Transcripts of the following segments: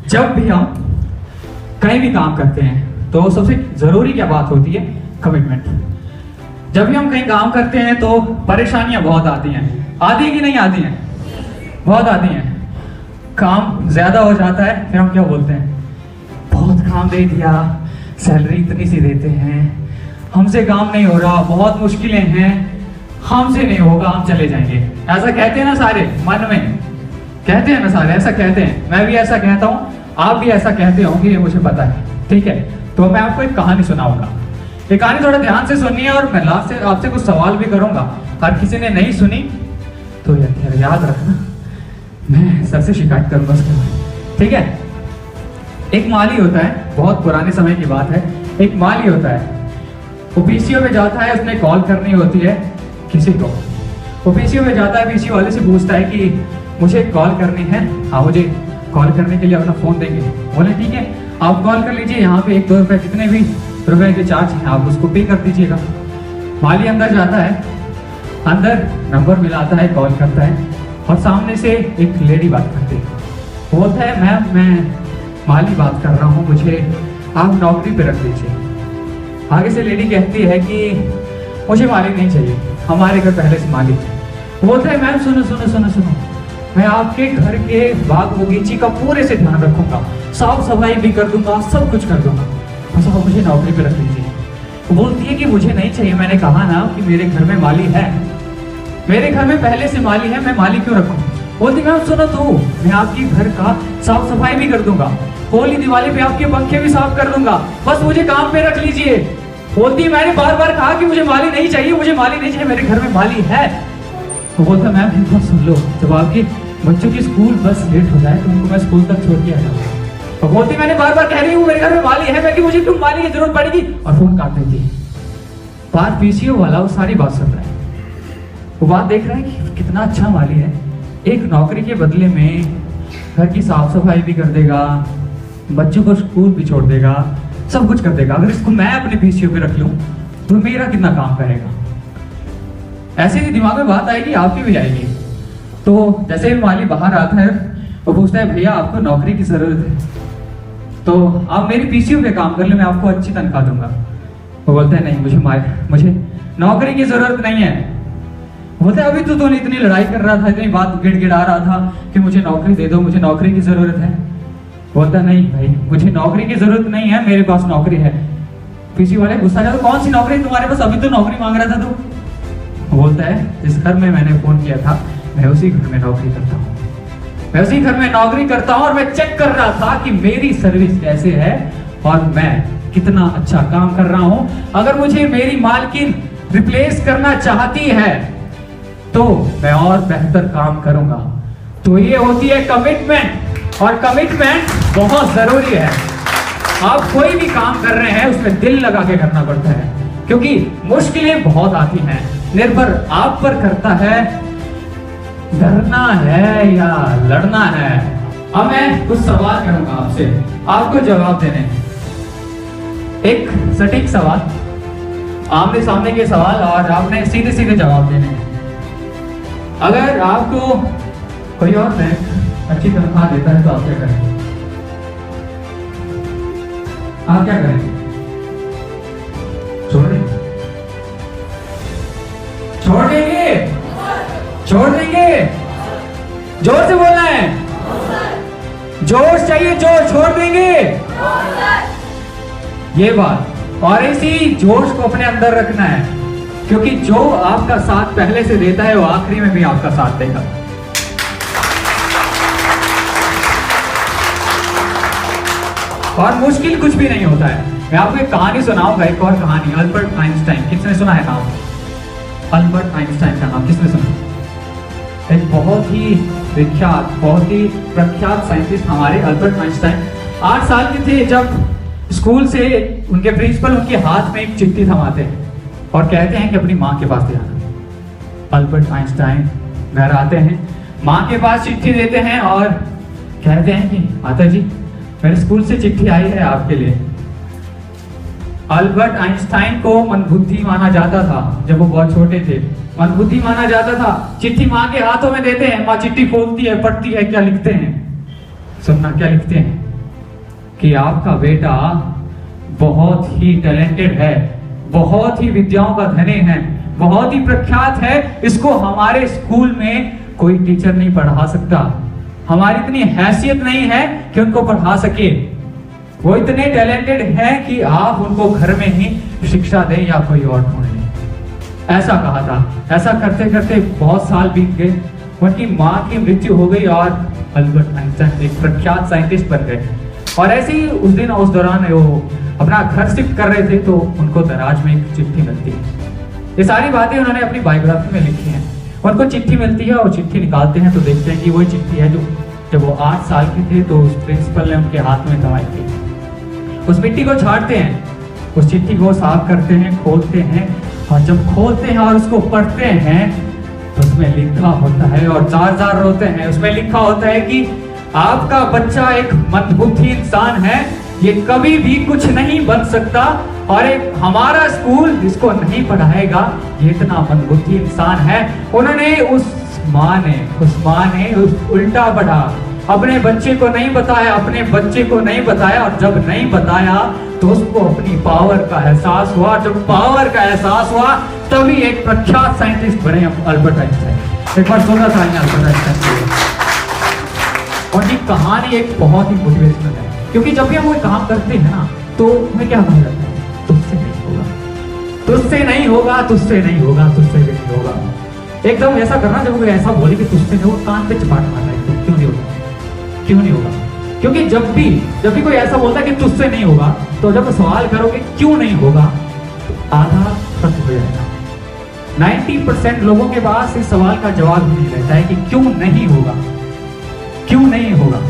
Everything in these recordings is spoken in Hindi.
जब भी हम कहीं भी काम करते हैं तो सबसे जरूरी क्या बात होती है? कमिटमेंट। जब भी हम कहीं काम करते हैं तो परेशानियां बहुत आती हैं। आती है कि नहीं आती हैं? बहुत आती हैं। काम ज्यादा हो जाता है, फिर हम क्या बोलते हैं? बहुत काम दे दिया, सैलरी इतनी सी देते हैं, हमसे काम नहीं हो रहा, बहुत मुश्किलें हैं, हमसे नहीं होगा, हम चले जाएंगे। ऐसा कहते हैं ना सारे, मन में कहते हैं ना सारे, ऐसा कहते हैं। मैं भी ऐसा कहता हूँ, आप भी ऐसा कहते होंगे, ये मुझे पता है। ठीक है, तो मैं आपको एक कहानी सुनाऊंगा। ये कहानी थोड़ा ध्यान से सुनिए और मैं लास्ट से आपसे कुछ सवाल भी करूंगा। अगर किसी ने नहीं सुनी तो याद रखना, मैं सर से शिकायत करूंगा उसके बाद। ठीक है? एक माली होता है, बहुत पुराने समय की बात है। एक माली होता है, वो पीसीओ में जाता है, उसने कॉल करनी होती है किसी को। वो पीसीओ में जाता है, पीसीओ वाले से पूछता है कि मुझे कॉल करनी है, हाँ मुझे कॉल करने के लिए अपना फोन देंगे? बोले ठीक है, आप कॉल कर लीजिए, यहाँ पे 1-2 रुपए कितने भी रुपए के चार्ज हैं आप उसको पे कर दीजिएगा। माली अंदर जाता है, अंदर नंबर मिलाता है, कॉल करता है और सामने से एक लेडी बात करती है। बोलता है मैम मैं माली बात कर रहा हूँ, मुझे आप नौकरी पे रख दीजिए। आगे से लेडी कहती है कि मुझे माली नहीं चाहिए, हमारे घर पहले से माली है। बोलता है मैम सुनो सुनो सुनो सुनो, मैं आपके घर के बाग बगीचे का पूरे से ध्यान रखूंगा, साफ सफाई भी कर दूंगा, सब कुछ कर दूंगा, बस आप मुझे नौकरी पे रख लीजिए। वो बोलती है कि मुझे नहीं चाहिए, मैंने कहा ना कि मेरे घर में माली है, मेरे घर में पहले से माली है, मैं माली क्यों रखूं? बोलती मैम सुनो तो, मैं आपके घर का साफ सफाई भी कर दूंगा, होली दिवाली पे आपके पंखे भी साफ कर दूंगा, बस मुझे काम पे रख लीजिए। बोलती मैंने बार बार कहा कि मुझे माली नहीं चाहिए, मुझे माली नहीं चाहिए, मेरे घर में माली है। वो बोलता मैम एक बात सुन लो, जब आपके बच्चों की स्कूल बस लेट हो जाए तो उनको मैं स्कूल तक छोड़ के आ जाऊंगा। तो बोलती मैंने बार बार कह रही हूँ मेरे घर में माली है, मैं कि मुझे क्यों माली की जरूरत पड़ेगी, और फोन काट देती है। बाहर पीसीओ वाला वो सारी बात सुन रहा है, वो बात देख रहा है कि कितना अच्छा माली है, एक नौकरी के बदले में घर की साफ सफाई भी कर देगा, बच्चों को स्कूल भी छोड़ देगा, सब कुछ कर देगा। अगर इसको मैं अपने पीसीओ पे रख लूं तो मेरा कितना काम करेगा। ऐसे ही दिमाग में बात आएगी, आपकी भी आएगी। तो जैसे ही माली बाहर आता है, वो पूछता है भैया आपको नौकरी की जरूरत है, तो आप मेरी पीसीओ पे काम कर ले, मैं आपको अच्छी तनख्वाह दूंगा। वो बोलता है नहीं, मुझे नौकरी की जरूरत नहीं है। बोलते अभी तो तूने इतनी लड़ाई कर रहा था, इतनी बात गिड़गिड़ा रहा था कि मुझे नौकरी दे दो, मुझे नौकरी की जरूरत है। बोलता नहीं भाई, मुझे नौकरी की जरूरत नहीं है, मेरे पास नौकरी है। पीसी वाले गुस्सा जाता, कौन सी नौकरी तुम्हारे पास, अभी तो नौकरी मांग रहा था तू। बोलता है जिस घर में मैंने फोन किया था, मैं उसी घर में नौकरी करता हूँ, मैं उसी घर में नौकरी करता हूँ, और मैं चेक कर रहा था कि मेरी सर्विस कैसे है और मैं कितना अच्छा काम कर रहा हूँ। अगर मुझे मेरी मालकिन रिप्लेस करना चाहती है तो मैं और बेहतर काम करूंगा। तो ये होती है कमिटमेंट, और कमिटमेंट बहुत जरूरी है। आप कोई भी काम कर रहे हैं उसमें दिल लगा के करना पड़ता है, क्योंकि मुश्किलें बहुत आती हैं। निर्भर आप पर करता है डरना है या लड़ना है। अब मैं कुछ सवाल करूंगा आपसे, आपको जवाब देने हैं। एक सटीक सवाल, आमने सामने के सवाल, और आपने सीधे सीधे जवाब देने हैं। अगर आपको कोई और बैंक अच्छी तनख्वाह देता है तो आप क्या करेंगे? आप क्या करेंगे? छोड़ देंगे? छोड़ देंगे? छोड़ देंगे? जोर से बोलना है, जोश चाहिए, जोश। छोड़ देंगे ये बात, और इसी जोश को अपने अंदर रखना है, क्योंकि जो आपका साथ पहले से देता है वो आखिरी में भी आपका साथ देगा। और मुश्किल कुछ भी नहीं होता है। मैं आपको एक कहानी सुनाऊंगा, एक और कहानी। अल्बर्ट आइंस्टाइन, किसने सुना है नाम? अल्बर्ट आइंस्टाइन का नाम किसने सुना? एक बहुत ही विख्यात, बहुत ही प्रख्यात साइंटिस्ट हमारे अल्बर्ट आइंस्टाइन 8 साल के थे जब स्कूल से उनके प्रिंसिपल उनके हाथ में एक चिट्ठी थमाते हैं और कहते हैं कि अपनी माँ के पास जाना। अल्बर्ट आइंस्टाइन घर आते हैं, माँ के पास चिट्ठी देते हैं और कहते हैं कि माता जी मेरे स्कूल से चिट्ठी आई है आपके लिए। अल्बर्ट आइंस्टाइन को मंदबुद्धि माना जाता था जब वो बहुत छोटे थे, मंदबुद्धि माना जाता था। चिट्ठी माँ के हाथों में देते हैं, माँ चिट्ठी खोलती है, पढ़ती है, क्या लिखते हैं? सुनना क्या लिखते हैं? कि आपका बेटा बहुत ही टैलेंटेड है, बहुत ही विद्याओं का धनी है, बहुत ही प्रख्यात है, इसको हमारे स्कूल में कोई टीचर नहीं पढ़ा सकता, हमारी इतनी हैसियत नहीं है कि उनको पढ़ा सके, वो इतने टैलेंटेड हैं कि आप उनको घर में ही शिक्षा दें या कोई और ढूंढ लें। ऐसा कहा था। ऐसा करते करते बहुत साल बीत गए, उनकी माँ की मृत्यु हो गई और अल्बर्ट आइंस्टाइन एक प्रख्यात साइंटिस्ट बन गए। और ऐसे ही उस दौरान वो अपना घर शिफ्ट कर रहे थे तो उनको दराज में एक चिट्ठी मिलती है। ये सारी बातें उन्होंने अपनी बायोग्राफी में लिखी हैं। उनको चिट्ठी मिलती है और चिट्ठी निकालते हैं तो देखते हैं कि वही चिट्ठी है जो जब वो 8 साल के थे तो उस प्रिंसिपल ने उनके हाथ में थमाई थी। उस मिट्टी को छांटते हैं, उस चिट्ठी को साफ करते हैं, खोलते हैं, और जब खोलते हैं और उसको पढ़ते हैं तो उसमें लिखा होता है, और जार रोते हैं, उसमें लिखा होता है कि आपका बच्चा एक मंदबुद्धि इंसान है, ये कभी भी कुछ नहीं बन सकता, और एक हमारा स्कूल इसको नहीं पढ़ाएगा, ये इतना मंदबुद्धि इंसान है। उन्होंने उस माँ ने उल्टा पढ़ा, अपने बच्चे को नहीं बताया, और जब नहीं बताया तो उसको अपनी पावर का एहसास हुआ। जब पावर का एहसास हुआ तभी एक प्रख्यात साइंटिस्ट बने अल्बर्ट आइंस्टाइन। एक बार सुना था अल्बर्ट आइंस्टाइन, उनकी कहानी एक बहुत ही मोटिवेशनल है, क्योंकि जब भी हम कोई काम करते हैं ना तो हमें क्या कहा जाता है, तुझसे नहीं होगा, तुझसे नहीं होगा, तुझसे नहीं होगा, तुझसे भी नहीं होगा। एकदम ऐसा करना, जब कोई ऐसा बोले कि तुझसे नहीं होगा, कान पे चपाट मारना है, क्यों नहीं होगा, क्यों नहीं होगा? क्योंकि जब भी कोई ऐसा बोलता है कि तुझसे नहीं होगा, तो जब सवाल करोगे क्यों नहीं होगा तो आधा सत्य हो जाएगा। 90% लोगों के पास इस सवाल का जवाब नहीं रहता है कि क्यों नहीं होगा, क्यों नहीं होगा,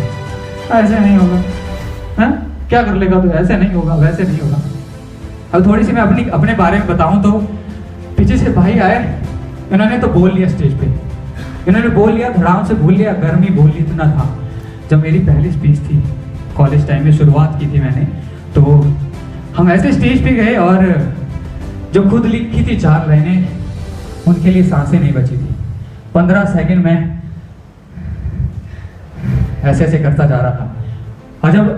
ऐसे नहीं होगा, है? क्या कर लेगा तो ऐसे नहीं होगा, वैसे नहीं होगा। अब थोड़ी सी मैं अपने बारे में बताऊं तो पीछे से भाई आए, इन्होंने तो बोल लिया स्टेज पे, इन्होंने बोल लिया, धड़ाम से बोल लिया, गर्मी बोल ली इतना था। जब मेरी पहली स्पीच थी कॉलेज टाइम में, शुरुआत की थी मैंने, तो हम ऐसे स्टेज पे गए और जो खुद लिखी थी 4 लाइनें, उनके लिए सांसें नहीं बची थी। 15 सेकंड में ऐसे करता जा रहा था, और जब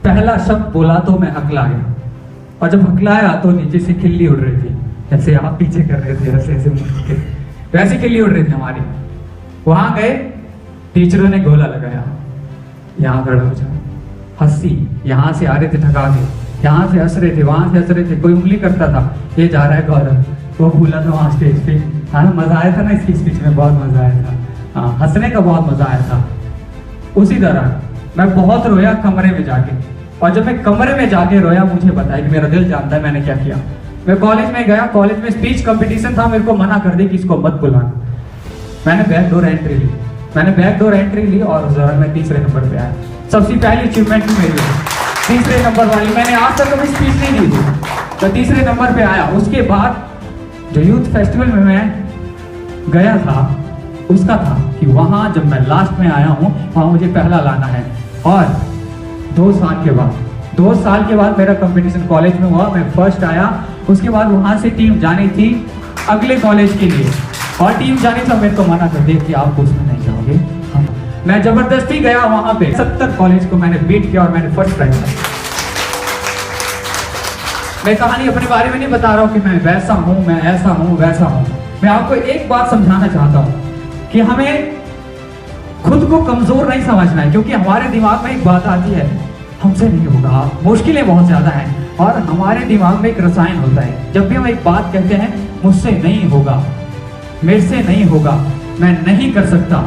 पहला शब्द बोला तो मैं हकला गया, और जब हकलाया तो नीचे से खिल्ली उड़ रही थी, जैसे आप पीछे कर रहे थे ऐसे वैसी खिल्ली उड़ रही थी हमारी। वहां गए, टीचरों ने गोला लगाया, यहाँ खड़ा हो जाओ, हंसी, यहाँ से आ रहे थे ठगा के, यहाँ से हंस रहे थे, वहां से हंस रहे थे, कोई उंगली करता था, ये जा रहा है गौरव, वो भूला था वहां स्टेज पे। हाँ, मजा आया था ना इसकी स्पीच में, बहुत मजा आया था, हाँ, हंसने का बहुत मजा आया था। उसी दौरान मैं बहुत रोया कमरे में जाके, और जब मैं कमरे में जाके रोया, मुझे बताया कि मेरा दिल जानता है मैंने क्या किया। मैं कॉलेज में गया, कॉलेज में स्पीच कंपटीशन था, मेरे को मना कर दी कि इसको मत बुलाना। मैंने बैकडोर एंट्री ली और उस दौरान मैं 3रे नंबर पे आया। सबसे पहली अचीवमेंट मेरी 3रे नंबर वाली, मैंने आज तक कभी स्पीच नहीं दी थी, तो 3रे नंबर पे आया। उसके बाद जो यूथ फेस्टिवल में मैं गया था, उसका था कि वहां जब मैं लास्ट में आया हूं, वहां मुझे पहला लाना है। और 2 साल के बाद मेरा कंपटीशन कॉलेज में हुआ, मैं फर्स्ट आया। उसके बाद वहां से टीम जानी थी अगले कॉलेज के लिए, और टीम जाने से मेरे को मना कर दिया कि आप उसमें नहीं जाओगे। मैं जबरदस्ती गया वहां पे, 70 कॉलेज को मैंने बीट किया और मैंने फर्स्ट प्राइज पाया। मैं कहानी अपने बारे में नहीं बता रहा हूँ कि मैं वैसा हूँ, मैं ऐसा हूँ, वैसा हूँ। मैं आपको एक बात समझाना चाहता हूँ कि हमें खुद को कमजोर नहीं समझना है, क्योंकि हमारे दिमाग में एक बात आती है, हमसे नहीं होगा, मुश्किलें बहुत ज्यादा हैं। और हमारे दिमाग में एक रसायन होता है, जब भी हम एक बात कहते हैं, मुझसे नहीं होगा, मेरे से नहीं होगा, मैं नहीं कर सकता,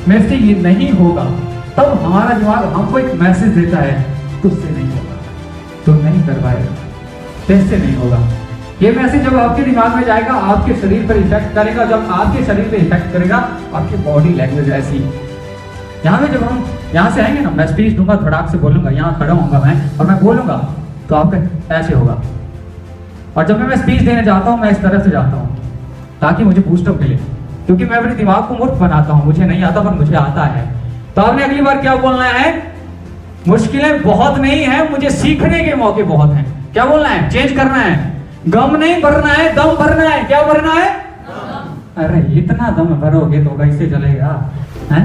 मेरे से ये नहीं होगा, तब हमारा दिमाग हमको एक मैसेज देता है, तुझसे नहीं होगा, तो नहीं कर पाएगा, तेरे से नहीं होगा। ये मैसेज जब आपके दिमाग में जाएगा, आपके शरीर पर इफेक्ट करेगा। जब आपके शरीर पर इफेक्ट करेगा, आपकी बॉडी लैंग्वेज ऐसी, यहाँ पे जब हम यहाँ से आएंगे ना, मैं स्पीच दूंगा, धड़ाक से बोलूंगा, यहाँ खड़ा होऊंगा मैं, और मैं बोलूंगा तो आपका ऐसे होगा। और जब मैं स्पीच देने जाता हूँ, मैं इस तरह से जाता हूँ ताकि मुझे बूस्टअप मिले, क्योंकि मैं अपने दिमाग को मूर्ख बनाता हूँ, मुझे नहीं आता पर मुझे आता है। तो आपने अगली बार क्या बोलना है, मुश्किलें बहुत नहीं है, मुझे सीखने के मौके बहुत हैं। क्या बोलना है, चेंज करना है, गम नहीं भरना है, दम भरना है। क्या भरना है? अरे इतना दम भरोगे तो कैसे चलेगा, हैं?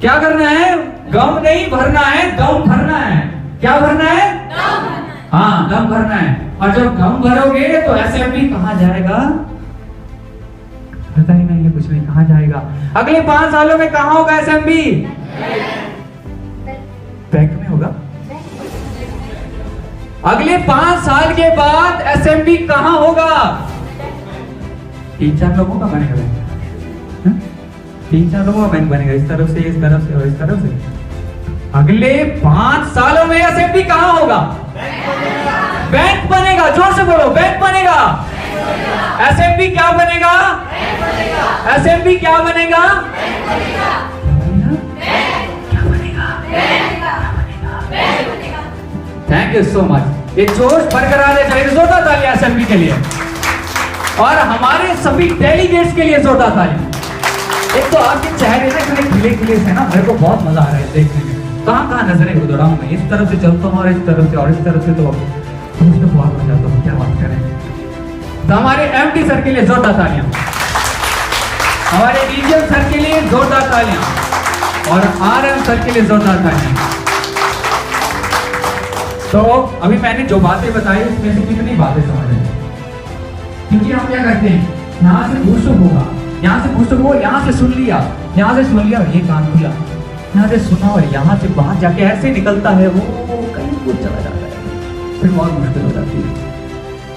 क्या करना है, गम नहीं भरना है, दम भरना है। क्या भरना है? हाँ, दम भरना है। और जब दम भरोगे तो एसएमबी कहाँ जाएगा? पता ही नहीं है, कुछ नहीं, कहाँ जाएगा? अगले 5 सालों में कहाँ होगा एसएमबी? बैंक में होगा। अगले 5 साल के बाद एसएमबी कहाँ होगा? 3-4 लोगों का बनेगा बैंक। 3-4 लोगों का बैंक बनेगा, इस तरफ से, इस तरफ से और इस तरफ से। अगले 5 सालों में एसएमबी कहाँ होगा? बैंक बनेगा। जोर से बोलो, बैंक बनेगा। एसएमबी क्या बनेगा? एसएमबी क्या बनेगा? क्या बनेगा? Thank you so much. ये जोश बरकरार है, चाहिए जोरदार तालियां एसएमबी के लिए और हमारे सभी डेलीगेट्स के लिए जोरदार तालियां। एक तो आपके चेहरे ना इतने खिले खिले से ना, मेरे को बहुत मजा आ रहा है देखने में। कहाँ कहाँ नजरें उड़ाऊं मैं, इस तरफ से चलता हूँ और इस तरफ से और इस तरफ से, तो बहुत हो जाता हूँ। क्या बात करें। तो हमारे एमडी सर के लिए जोरदार तालियां, हमारे डीजीएम सर के लिए जोरदार तालियां और आरएम सर के लिए जोरदार तालियां। तो अभी मैंने जो बातें बताई उसमें से कितनी बातें समझ आई? क्योंकि हम क्या करते हैं, यहाँ से गुफ्तगू होगा, यहाँ से गुफ्तगू, यहाँ से सुन लिया, यहाँ से सुन लिया और ये कान खुला, यहाँ से सुना और यहाँ से बाहर जाके ऐसे निकलता है, वो कहीं कुछ चला जाता है, फिर बहुत मुश्किल हो जाती है।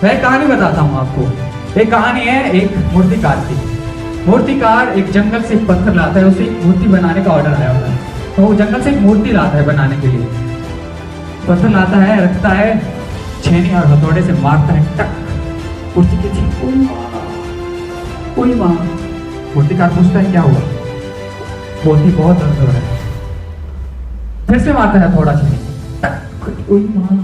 मैं कहानी बताता हूँ आपको। एक कहानी है एक मूर्तिकार की। मूर्तिकार एक जंगल से एक पत्थर लाता है, उसे एक मूर्ति बनाने का ऑर्डर आया होता है, तो वो जंगल से एक मूर्ति लाता है बनाने के लिए। पत्थर लाता है, रखता है, छेनी और हथौड़े से मारता है, टक, मूर्ति के कोई माँ। मूर्तिकार पूछता है क्या हुआ? मूर्ति बहुत दर्द हो रहा है। फिर से मारता है थोड़ा छेनी, टक, कोई माँ।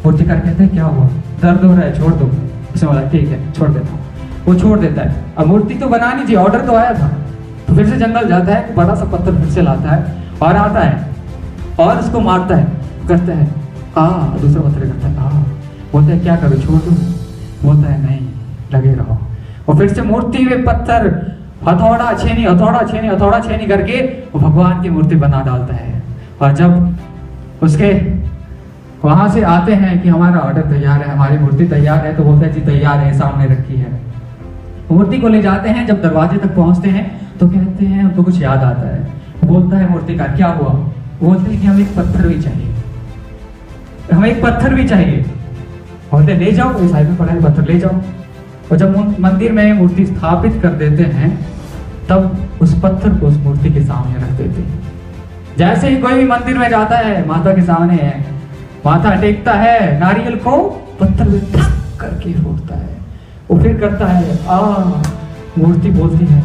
मूर्तिकार कहता है क्या हुआ? दर्द हो रहा है, छोड़ दो। उसने बोला ठीक है, छोड़ देता हूँ। वो छोड़ देता है। अब मूर्ति तो बनानी थी, ऑर्डर तो आया था, तो फिर से जंगल जाता है, बड़ा सा पत्थर फिर से लाता है और आता है और उसको मारता है, करता है दूसरा पत्थर करता है, बोलता है क्या करूँ, छोड़ दूँ? बोलता है नहीं, लगे रहो। और फिर से मूर्ति में पत्थर, हथौड़ा छेनी, हथौड़ा छेनी, हथौड़ा छेनी करके वो भगवान की मूर्ति बना डालता है। और जब उसके वहां से आते हैं कि हमारा ऑर्डर तैयार है, हमारी मूर्ति तैयार है, तो बोलता है जी तैयार है, सामने रखी है। मूर्ति को ले जाते हैं, जब दरवाजे तक पहुंचते हैं तो कहते हैं उनको कुछ याद आता है। बोलता है मूर्तिकार क्या हुआ? बोलते हैं कि हमें एक पत्थर भी चाहिए, हमें एक पत्थर भी चाहिए। बोलते ले जाओ, इस साइड में पड़ा है, पत्थर ले जाओ। और जब मंदिर में मूर्ति स्थापित कर देते हैं तब उस पत्थर को उस मूर्ति के सामने रख देते हैं। जैसे ही कोई भी मंदिर में जाता है, माता के सामने है, माथा टेकता है, नारियल को पत्थर में ठक करके फोड़ता है। वो फिर करता है मूर्ति बोलती है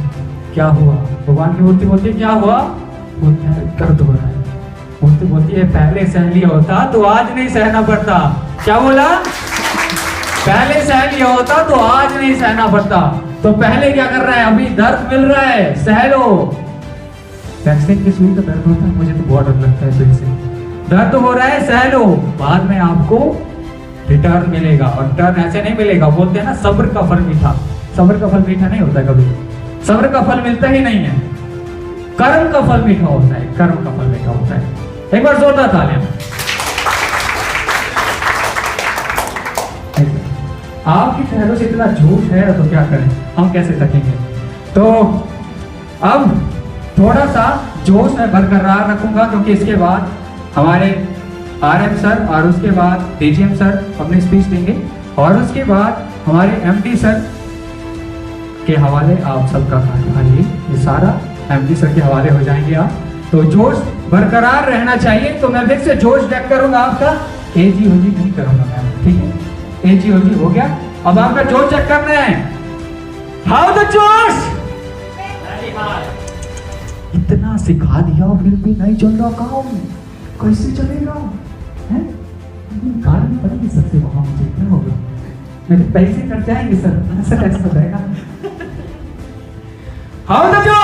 क्या हुआ? भगवान की मूर्ति बोलती है क्या हुआ? बोलता है दर्द हो रहा है। मूर्ति बोलती है पहले सह लिया होता तो आज नहीं सहना पड़ता। क्या बोला? पहले सह लिया होता तो आज नहीं सहना पड़ता। तो पहले क्या कर रहा है? अभी दर्द मिल रहा है, सह लो। वैक्सीन की सुई का दर्द होता है, मुझे तो बहुत डर लगता है सुई से। दर्द हो रहा है, सह लो, बाद में आपको रिटर्न मिलेगा। और रिटर्न ऐसे नहीं मिलेगा, बोलते हैं ना सब्र का फल मीठा। सब्र का फल मीठा नहीं होता कभी, सब्र का फल मिलता ही नहीं है। कर्म का फल मीठा होता है, कर्म का फल मीठा होता है। एक बार जोरदार तालियां। आपके चेहरों से इतना जोश है तो क्या करें, हम कैसे थकेंगे। तो अब थोड़ा सा जोश मैं बरकरार रखूंगा, क्योंकि इसके बाद हमारे आरएम सर और उसके बाद डीजीएम सर अपनी स्पीच देंगे और उसके बाद हमारे एमडी सर के हवाले आप सबका कार्यभार ये सारा एमडी सर के हवाले हो जाएंगे। आप तो जोश बरकरार रहना चाहिए। तो मैं फिर से जोश चेक करूंगा आपका, एजी ओजी नहीं करूंगा मैम, ठीक है? एजी ओजी हो गया, अब आपका जोश चेक करना है। हाउ द जोश? इतना सिखा दिया फिर भी नहीं चल रहा काम, कैसे चलेगा? गाड़ी पड़ेगी सबसे वहां, मुझे क्या होगा? मेरे पैसे कट जाएंगे सर, ऐसा कैसे बताएगा? हाउ द जोश?